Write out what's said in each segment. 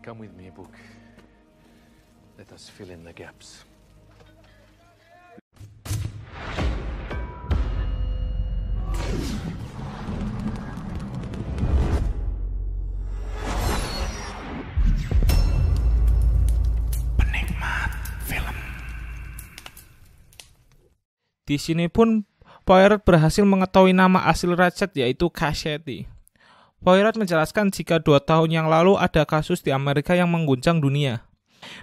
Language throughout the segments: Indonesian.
Come with me, Book. Let us fill in the gaps. Penikmat film. Di sini pun Poirot berhasil mengetahui nama asli Ratched, yaitu Cassette. Poirot menjelaskan jika 2 tahun yang lalu ada kasus di Amerika yang mengguncang dunia.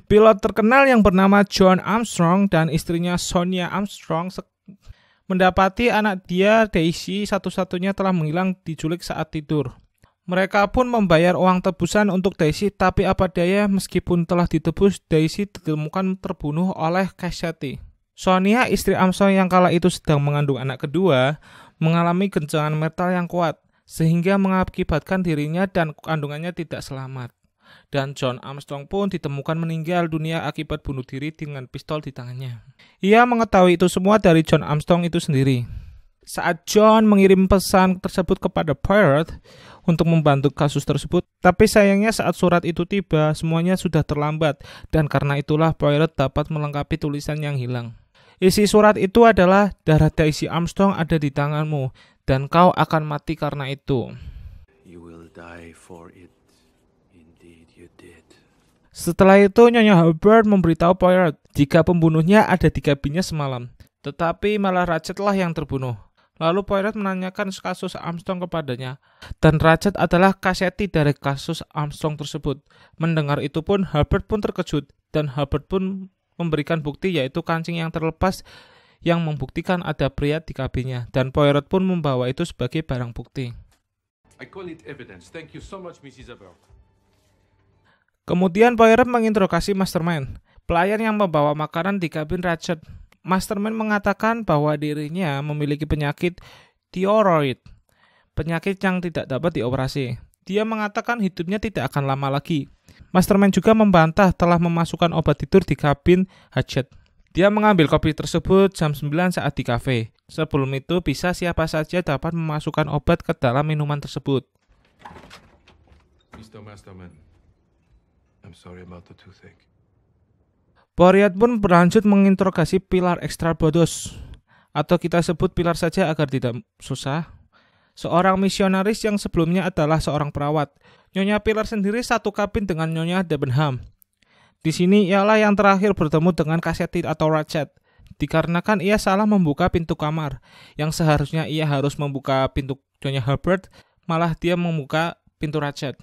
Pilot terkenal yang bernama John Armstrong dan istrinya Sonia Armstrong mendapati anak dia Daisy satu-satunya telah menghilang diculik saat tidur. Mereka pun membayar uang tebusan untuk Daisy, tapi apa daya meskipun telah ditebus, Daisy ditemukan terbunuh oleh Cassette. Sonia, istri Armstrong yang kala itu sedang mengandung anak kedua, mengalami goncangan mental yang kuat, sehingga mengakibatkan dirinya dan kandungannya tidak selamat. Dan John Armstrong pun ditemukan meninggal dunia akibat bunuh diri dengan pistol di tangannya. Ia mengetahui itu semua dari John Armstrong itu sendiri. Saat John mengirim pesan tersebut kepada Poirot untuk membantu kasus tersebut, tapi sayangnya saat surat itu tiba, semuanya sudah terlambat, dan karena itulah Poirot dapat melengkapi tulisan yang hilang. Isi surat itu adalah, darah Daisy Armstrong ada di tanganmu, dan kau akan mati karena itu. You will die for it. Indeed you did. Setelah itu Nyonya Hubbard memberitahu Poirot jika pembunuhnya ada di kabinnya semalam, tetapi malah Ratched lah yang terbunuh. Lalu Poirot menanyakan kasus Armstrong kepadanya, dan Ratched adalah Cassette dari kasus Armstrong tersebut. Mendengar itu pun Hubbard pun terkejut, dan Hubbard pun memberikan bukti, yaitu kancing yang terlepas yang membuktikan ada pria di kabinnya, dan Poirot pun membawa itu sebagai barang bukti. I call it evidence. Thank you so much, Mrs. Hubbard. Kemudian Poirot menginterogasi Masterman, pelayan yang membawa makanan di kabin Ratched. Masterman mengatakan bahwa dirinya memiliki penyakit thyroid, penyakit yang tidak dapat dioperasi. Dia mengatakan hidupnya tidak akan lama lagi. Masterman juga membantah telah memasukkan obat tidur di kabin Ratched. Dia mengambil kopi tersebut jam 9 saat di kafe. Sebelum itu bisa siapa saja dapat memasukkan obat ke dalam minuman tersebut. Mr. Masterman, I'm sorry about the toothache. Poirot pun berlanjut menginterogasi Pilar Extrabodos, atau kita sebut Pilar saja agar tidak susah. Seorang misionaris yang sebelumnya adalah seorang perawat. Nyonya Pilar sendiri satu kabin dengan Nyonya Debenham. Di sini ialah yang terakhir bertemu dengan Cassette atau Ratched, dikarenakan ia salah membuka pintu kamar. Yang seharusnya ia harus membuka pintu Nyonya Hubbard, malah dia membuka pintu Ratched.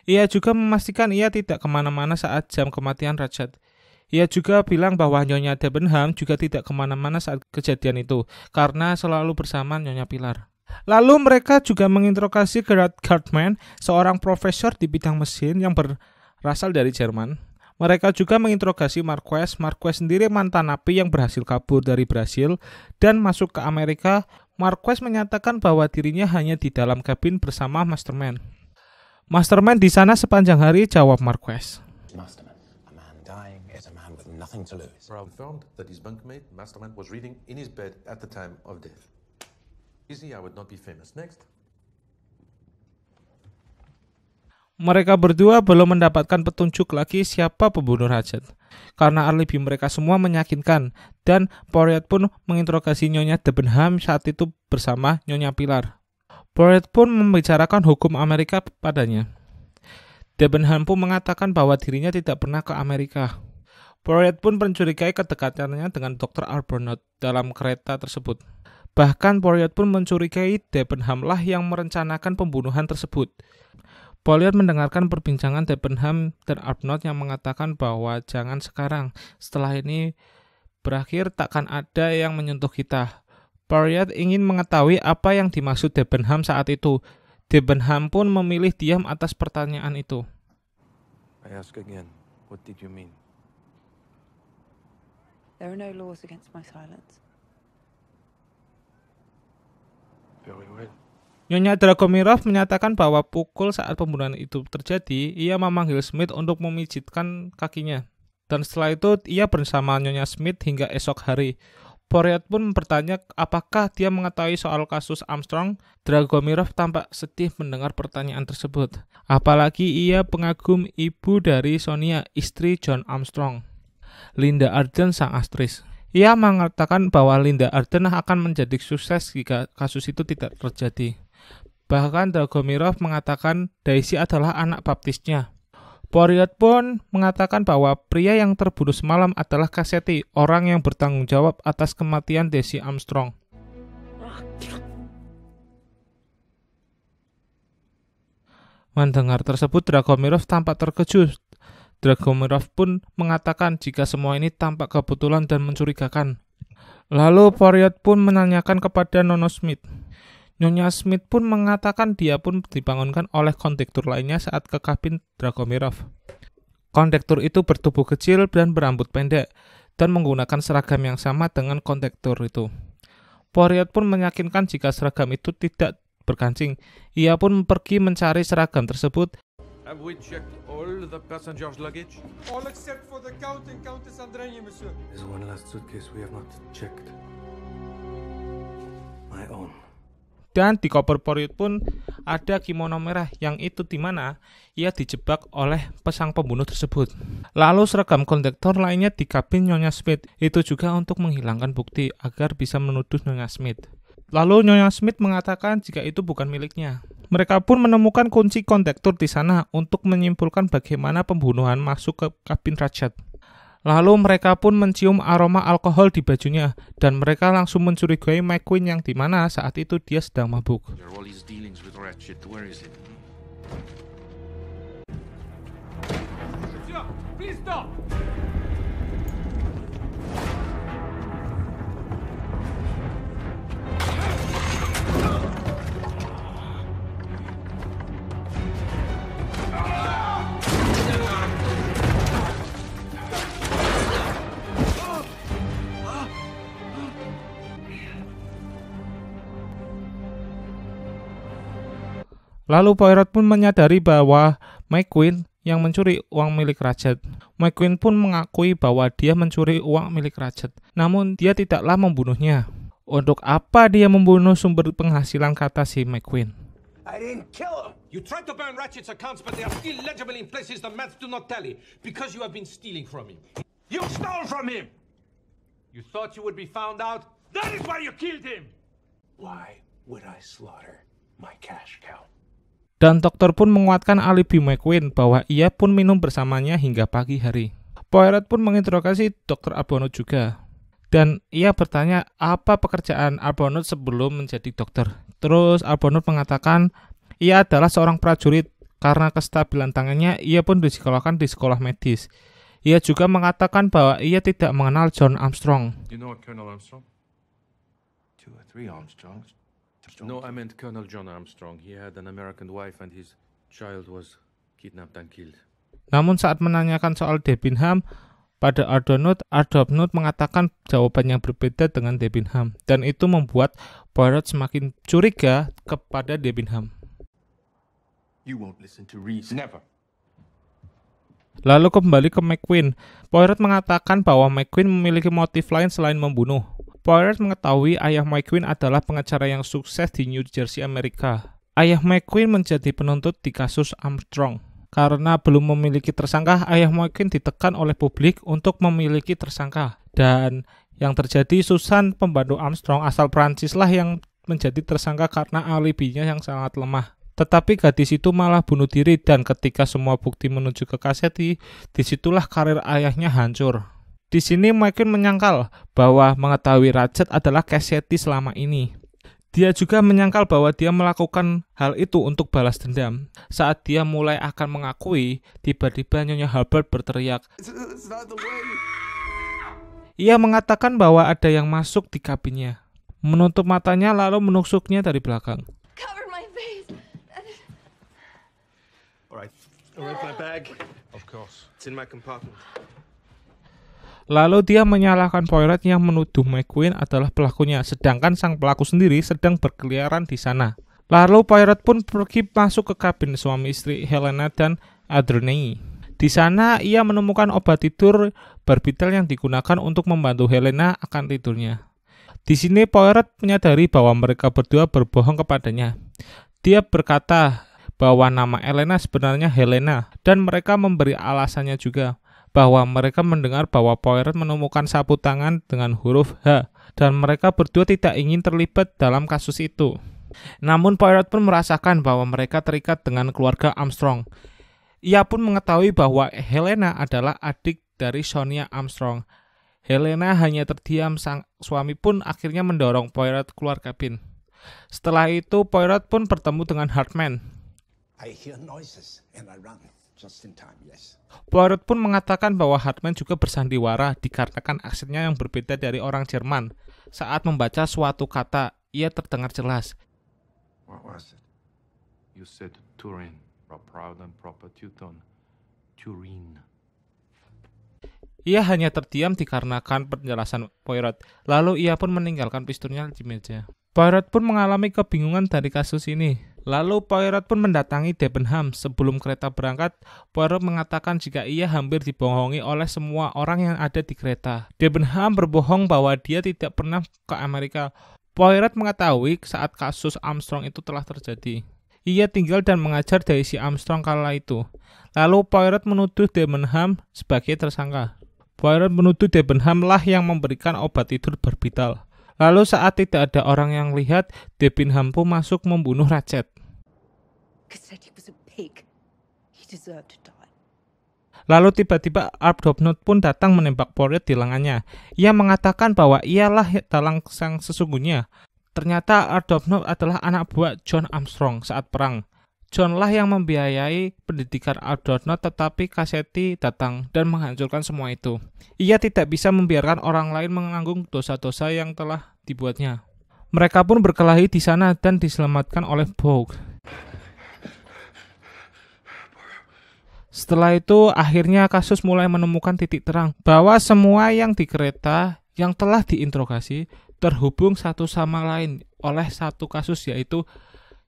Ia juga memastikan ia tidak kemana-mana saat jam kematian Ratched. Ia juga bilang bahwa Nyonya Debenham juga tidak kemana-mana saat kejadian itu, karena selalu bersama Nyonya Pilar. Lalu mereka juga menginterogasi Gerard Cartman, seorang profesor di bidang mesin yang berasal dari Jerman. Mereka juga menginterogasi Marquess. Marquess sendiri mantan napi yang berhasil kabur dari Brasil dan masuk ke Amerika. Marquess menyatakan bahwa dirinya hanya di dalam kabin bersama Masterman. Masterman di sana sepanjang hari, jawab Marquess. Masterman, a man dying is a man with nothing to lose. Brown found that his bunkmate, Masterman, was reading in his bed at the time of death. Easy, I would not be famous. Next. Mereka berdua belum mendapatkan petunjuk lagi siapa pembunuh Ratched, karena alibi mereka semua meyakinkan, dan Poirot pun menginterogasi Nyonya Debenham saat itu bersama Nyonya Pilar. Poirot pun membicarakan hukum Amerika padanya. Debenham pun mengatakan bahwa dirinya tidak pernah ke Amerika. Poirot pun mencurigai kedekatannya dengan Dr. Arbuthnot dalam kereta tersebut. Bahkan Poirot pun mencurigai Debenham lah yang merencanakan pembunuhan tersebut. Poirot mendengarkan perbincangan Debenham dan Arbuthnot yang mengatakan bahwa jangan sekarang, setelah ini berakhir takkan ada yang menyentuh kita. Poirot ingin mengetahui apa yang dimaksud Debenham saat itu. Debenham pun memilih diam atas pertanyaan itu. I ask again, what did you mean? There are no laws against my silence. Very well. Nyonya Dragomirov menyatakan bahwa pukul saat pembunuhan itu terjadi, ia memanggil Smith untuk memijitkan kakinya. Dan setelah itu, ia bersama Nyonya Smith hingga esok hari. Poirot pun bertanya apakah dia mengetahui soal kasus Armstrong. Dragomirov tampak sedih mendengar pertanyaan tersebut. Apalagi ia pengagum ibu dari Sonia, istri John Armstrong, Linda Arden sang aktris. Ia mengatakan bahwa Linda Arden akan menjadi sukses jika kasus itu tidak terjadi. Bahkan Dragomirov mengatakan Daisy adalah anak baptisnya. Poirot pun mengatakan bahwa pria yang terbunuh semalam adalah Cassetti, orang yang bertanggung jawab atas kematian Daisy Armstrong. Mendengar tersebut, Dragomirov tampak terkejut. Dragomirov pun mengatakan jika semua ini tampak kebetulan dan mencurigakan. Lalu Poirot pun menanyakan kepada Nona Smith. Nyonya Smith pun mengatakan dia pun dibangunkan oleh kondektur lainnya saat ke kabin Dragomirov. Kondektur itu bertubuh kecil dan berambut pendek dan menggunakan seragam yang sama dengan kondektur itu. Poirot pun meyakinkan jika seragam itu tidak berkancing. Ia pun pergi mencari seragam tersebut. Have we checked all the passengers' luggage? All except for the Count and Countess Andrei, monsieur. There's one last suitcase we have not checked. My own. Dan di koper Poirot pun ada kimono merah yang itu di mana ia dijebak oleh pesang pembunuh tersebut. Lalu seragam kondektor lainnya di kabin Nyonya Smith, itu juga untuk menghilangkan bukti agar bisa menuduh Nyonya Smith. Lalu Nyonya Smith mengatakan jika itu bukan miliknya. Mereka pun menemukan kunci kondektor di sana untuk menyimpulkan bagaimana pembunuhan masuk ke kabin Ratchet. Lalu mereka pun mencium aroma alkohol di bajunya dan mereka langsung mencurigai McQueen yang di mana saat itu dia sedang mabuk. All his dealings with Ratchet, where is it? Monsieur, please stop. Lalu Poirot pun menyadari bahwa McQueen yang mencuri uang milik Ratchet. McQueen pun mengakui bahwa dia mencuri uang milik Ratchet, namun dia tidaklah membunuhnya. Untuk apa dia membunuh sumber penghasilan, kata si McQueen. I didn't kill him. You tried to burn Ratchet's accounts, but they are still legible in places the maths do not tally, because you have been stealing from him. You stole from him. You thought you would be found out. That is why you killed him. Why would I slaughter my cash cow? Dan dokter pun menguatkan alibi McQueen bahwa ia pun minum bersamanya hingga pagi hari. Poirot pun menginterogasi Dr. Arbuthnot juga. Dan ia bertanya apa pekerjaan Arbuthnot sebelum menjadi dokter. Terus Arbuthnot mengatakan ia adalah seorang prajurit. Karena kestabilan tangannya, ia pun disekolahkan di sekolah medis. Ia juga mengatakan bahwa ia tidak mengenal John Armstrong. You know Colonel Armstrong? 2 or 3 Armstrongs. No, I meant Colonel John Armstrong. He had an American wife and his child was kidnapped and killed. Namun saat menanyakan soal Debenham pada Arbuthnot mengatakan jawaban yang berbeda dengan Debenham. Dan itu membuat Poirot semakin curiga kepada Debenham. You won't listen to reason. Never. Lalu kembali ke McQueen. Poirot mengatakan bahwa McQueen memiliki motif lain selain membunuh. Poirot mengetahui ayah McQueen adalah pengacara yang sukses di New Jersey, Amerika. Ayah McQueen menjadi penuntut di kasus Armstrong. Karena belum memiliki tersangka, ayah McQueen ditekan oleh publik untuk memiliki tersangka. Dan yang terjadi, Susan, pembantu Armstrong asal Prancis lah yang menjadi tersangka karena alibinya yang sangat lemah. Tetapi gadis itu malah bunuh diri dan ketika semua bukti menuju ke Cassetti, disitulah karir ayahnya hancur. Di sini McQueen menyangkal bahwa mengetahui Ratchet adalah Cassetti selama ini. Dia juga menyangkal bahwa dia melakukan hal itu untuk balas dendam. Saat dia mulai akan mengakui, tiba-tiba Nyonya Hubbard berteriak. It's not the way. Ia mengatakan bahwa ada yang masuk di kabinnya. Menutup matanya lalu menusuknya dari belakang. Cover my face. All right, my bag. Of course. It's in my compartment. Lalu dia menyalahkan Poirot yang menuduh McQueen adalah pelakunya, sedangkan sang pelaku sendiri sedang berkeliaran di sana. Lalu Poirot pun pergi masuk ke kabin suami istri Helena dan Adreny. Di sana ia menemukan obat tidur Barbital yang digunakan untuk membantu Helena akan tidurnya. Di sini Poirot menyadari bahwa mereka berdua berbohong kepadanya. Dia berkata bahwa nama Elena sebenarnya Helena, dan mereka memberi alasannya juga bahwa mereka mendengar bahwa Poirot menemukan sapu tangan dengan huruf H, dan mereka berdua tidak ingin terlibat dalam kasus itu. Namun Poirot pun merasakan bahwa mereka terikat dengan keluarga Armstrong. Ia pun mengetahui bahwa Helena adalah adik dari Sonia Armstrong. Helena hanya terdiam, sang suami pun akhirnya mendorong Poirot keluar kabin. Setelah itu Poirot pun bertemu dengan Hartman. I hear noises and I run just in time, yes. Poirot pun mengatakan bahwa Hartman juga bersandiwara dikarenakan aksennya yang berbeda dari orang Jerman. Saat membaca suatu kata, ia terdengar jelas. What was it? You said Turin, a proud and proper Teuton. Turin. Ia hanya terdiam dikarenakan penjelasan Poirot. Lalu ia pun meninggalkan pistolnya di meja. Poirot pun mengalami kebingungan dari kasus ini. Lalu Poirot pun mendatangi Debenham. Sebelum kereta berangkat, Poirot mengatakan jika ia hampir dibohongi oleh semua orang yang ada di kereta. Debenham berbohong bahwa dia tidak pernah ke Amerika. Poirot mengetahui saat kasus Armstrong itu telah terjadi. Ia tinggal dan mengajar Daisy Armstrong kala itu. Lalu Poirot menuduh Debenham sebagai tersangka. Poirot menuduh Debenham lah yang memberikan obat tidur Barbital. Lalu saat tidak ada orang yang lihat, Debenham pun masuk membunuh Ratchet. Cassetti was a pig. He deserved to die. Lalu tiba-tiba Arbuthnot pun datang menembak Poirot di lengannya. Ia mengatakan bahwa ialah dalang sang sesungguhnya. Ternyata Arbuthnot adalah anak buah John Armstrong saat perang. John lah yang membiayai pendidikan Arbuthnot, tetapi Cassetti datang dan menghancurkan semua itu. Ia tidak bisa membiarkan orang lain menanggung dosa-dosa yang telah dibuatnya. Mereka pun berkelahi di sana dan diselamatkan oleh Bogue. Setelah itu, akhirnya kasus mulai menemukan titik terang bahwa semua yang di kereta yang telah diinterogasi terhubung satu sama lain oleh satu kasus, yaitu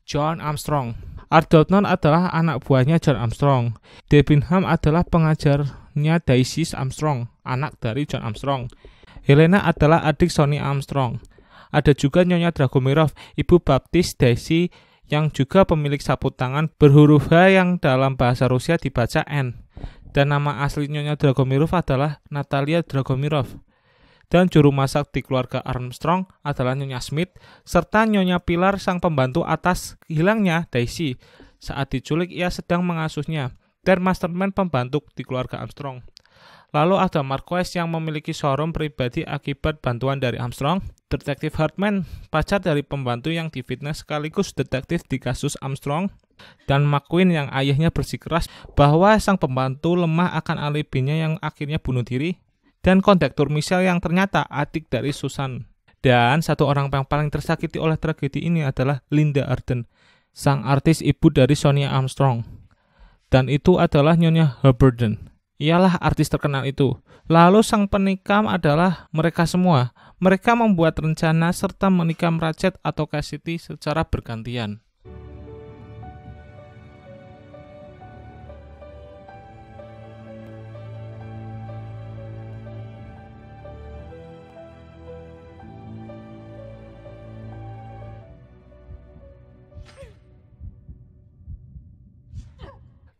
John Armstrong. Arbuthnot adalah anak buahnya John Armstrong. Debenham adalah pengajarnya Daisy Armstrong, anak dari John Armstrong. Helena adalah adik Sonia Armstrong. Ada juga Nyonya Dragomirov, ibu baptis Daisy, yang juga pemilik sapu tangan berhuruf H yang dalam bahasa Rusia dibaca N. Dan nama asli Nyonya Dragomirov adalah Natalia Dragomirov. Dan juru masak di keluarga Armstrong adalah Nyonya Smith, serta Nyonya Pilar sang pembantu atas hilangnya Daisy. Saat diculik ia sedang mengasuhnya, dan mastermind pembantu di keluarga Armstrong. Lalu ada Marquess yang memiliki showroom pribadi akibat bantuan dari Armstrong, Detektif Hartman, pacar dari pembantu yang difitnah sekaligus detektif di kasus Armstrong, dan McQueen yang ayahnya bersikeras bahwa sang pembantu lemah akan alibinya yang akhirnya bunuh diri, dan kondektur Michelle yang ternyata adik dari Susan. Dan satu orang yang paling tersakiti oleh tragedi ini adalah Linda Arden, sang artis ibu dari Sonia Armstrong. Dan itu adalah Nyonya Heberden. Ialah artis terkenal itu. Lalu sang penikam adalah mereka semua. Mereka membuat rencana serta menikam Ratchet atau Cassetti secara bergantian.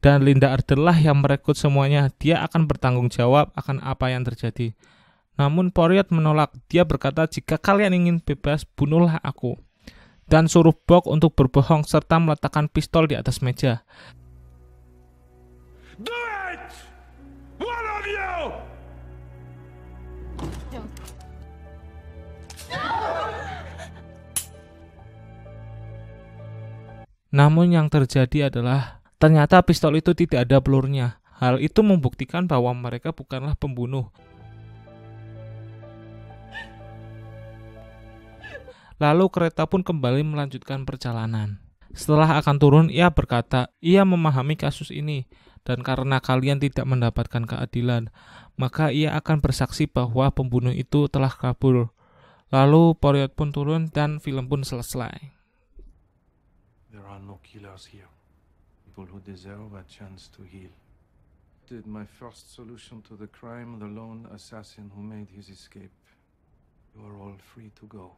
Dan Linda Arden lah yang merekrut semuanya. Dia akan bertanggung jawab akan apa yang terjadi. Namun Poirot menolak. Dia berkata, jika kalian ingin bebas, bunuhlah aku. Dan suruh Bogue untuk berbohong serta meletakkan pistol di atas meja. Do it! One of you! Namun yang terjadi adalah ternyata pistol itu tidak ada pelurnya. Hal itu membuktikan bahwa mereka bukanlah pembunuh. Lalu kereta pun kembali melanjutkan perjalanan. Setelah akan turun, ia berkata, ia memahami kasus ini, dan karena kalian tidak mendapatkan keadilan, maka ia akan bersaksi bahwa pembunuh itu telah kabur. Lalu Poirot pun turun dan film pun selesai. There are no killers here. People who deserve a chance to heal. Did my first solution to the crime, the lone assassin who made his escape. You are all free to go.